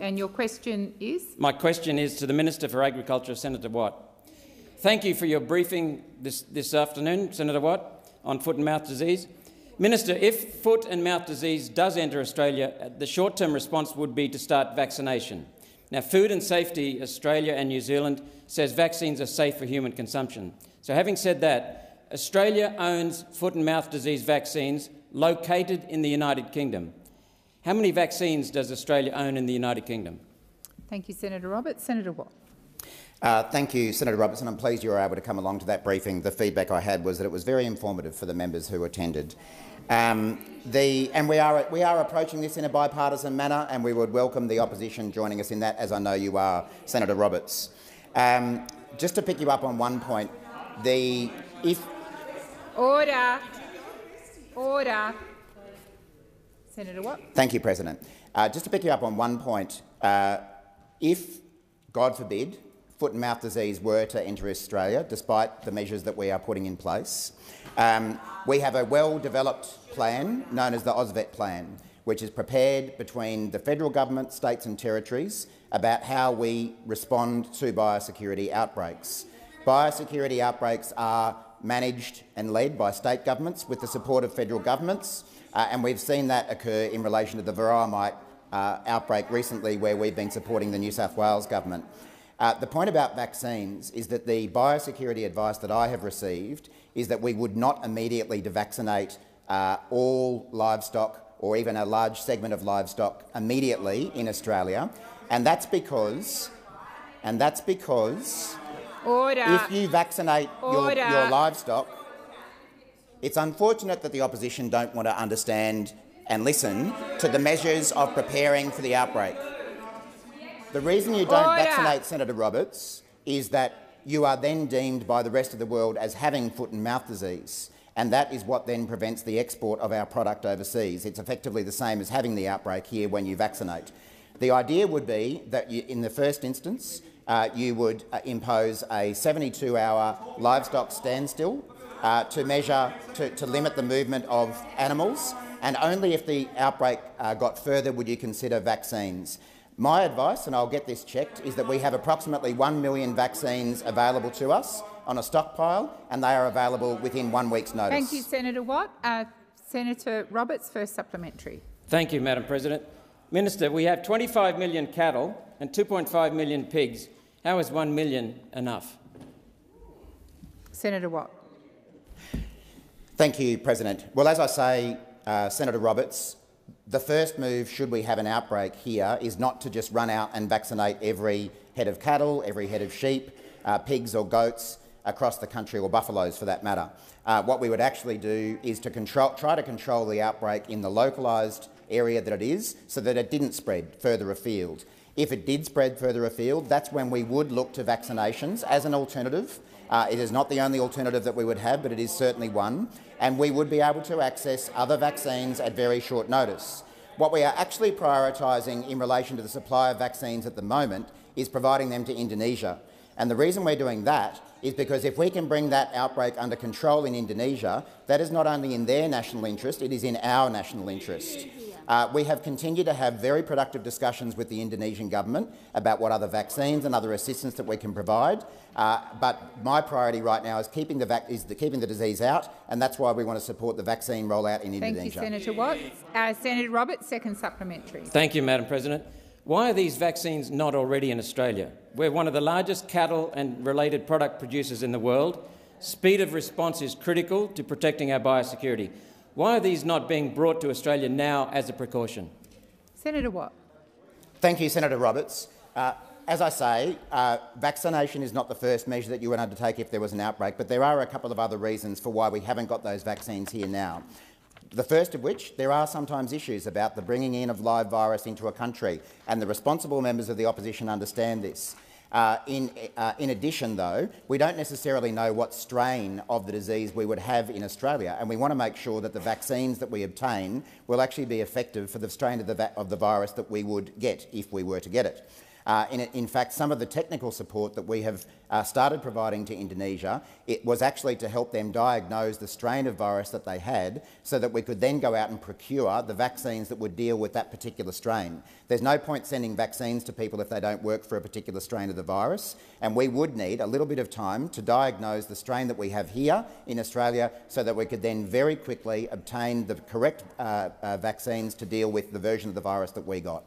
And your question is? My question is to the Minister for Agriculture, Senator Watt. Thank you for your briefing this afternoon, Senator Watt, on foot and mouth disease. Minister, if foot and mouth disease does enter Australia, the short-term response would be to start vaccination. Now, Food and Safety Australia and New Zealand says vaccines are safe for human consumption. So having said that, Australia owns foot and mouth disease vaccines located in the United Kingdom. How many vaccines does Australia own in the United Kingdom? Thank you, Senator Roberts. Senator Watt. Thank you, Senator Robertson. I'm pleased you were able to come along to that briefing. The feedback I had was that it was very informative for the members who attended. And we are approaching this in a bipartisan manner, and we would welcome the opposition joining us in that, as I know you are, Senator Roberts. Just to pick you up on one point, Order. Senator Watt. Thank you, President. Just to pick you up on one point, if, God forbid, foot and mouth disease were to enter Australia, despite the measures that we are putting in place, we have a well-developed plan known as the AUSVET plan, which is prepared between the federal government, states and territories about how we respond to biosecurity outbreaks. Biosecurity outbreaks are managed and led by state governments with the support of federal governments, and we've seen that occur in relation to the varroa mite outbreak recently, where we've been supporting the New South Wales government. The point about vaccines is that the biosecurity advice that I have received is that we would not immediately devaccinate all livestock or even a large segment of livestock immediately in Australia, and that's because if you vaccinate your livestock, it's unfortunate that the opposition don't want to understand and listen to the measures of preparing for the outbreak. The reason you don't vaccinate, Senator Roberts, is that you are then deemed by the rest of the world as having foot and mouth disease, and that is what then prevents the export of our product overseas. It's effectively the same as having the outbreak here when you vaccinate. The idea would be that in the first instance you would impose a 72-hour livestock standstill to limit the movement of animals, and only if the outbreak got further would you consider vaccines. My advice, and I'll get this checked, is that we have approximately 1 million vaccines available to us on a stockpile, and they are available within 1 week's notice. Thank you, Senator Watt. Senator Roberts, first supplementary. Thank you, Madam President. Minister, we have 25 million cattle and 2.5 million pigs. How is 1 million enough? Senator Watt. Thank you, President. Well, as I say, Senator Roberts, the first move, should we have an outbreak here, is not to just run out and vaccinate every head of cattle, every head of sheep, pigs or goats across the country, or buffaloes for that matter. What we would actually do is to try to control the outbreak in the localised area that it is, so that it didn't spread further afield. If it did spread further afield, that's when we would look to vaccinations as an alternative. It is not the only alternative that we would have, but it is certainly one, and we would be able to access other vaccines at very short notice. What we are actually prioritising in relation to the supply of vaccines at the moment is providing them to Indonesia. And the reason we're doing that is because if we can bring that outbreak under control in Indonesia, that is not only in their national interest, it is in our national interest. We have continued to have very productive discussions with the Indonesian government about what other vaccines and other assistance that we can provide, but my priority right now is keeping the disease out, and that's why we want to support the vaccine rollout in Indonesia. Thank you, Senator Watt. Senator Roberts, second supplementary. Thank you, Madam President. Why are these vaccines not already in Australia? We're one of the largest cattle and related product producers in the world. Speed of response is critical to protecting our biosecurity. Why are these not being brought to Australia now as a precaution? Senator Watt. Thank you, Senator Roberts. As I say, vaccination is not the first measure that you would undertake if there was an outbreak, but there are a couple of other reasons for why we haven't got those vaccines here now. The first of which, there are sometimes issues about the bringing in of live virus into a country, and the responsible members of the opposition understand this. In addition, though, we don't necessarily know what strain of the disease we would have in Australia, and we want to make sure that the vaccines that we obtain will actually be effective for the strain of the virus that we would get if we were to get it. In fact, some of the technical support that we have started providing to Indonesia, it was actually to help them diagnose the strain of virus that they had so that we could then go out and procure the vaccines that would deal with that particular strain. There's no point sending vaccines to people if they don't work for a particular strain of the virus, and we would need a little bit of time to diagnose the strain that we have here in Australia so that we could then very quickly obtain the correct vaccines to deal with the version of the virus that we got.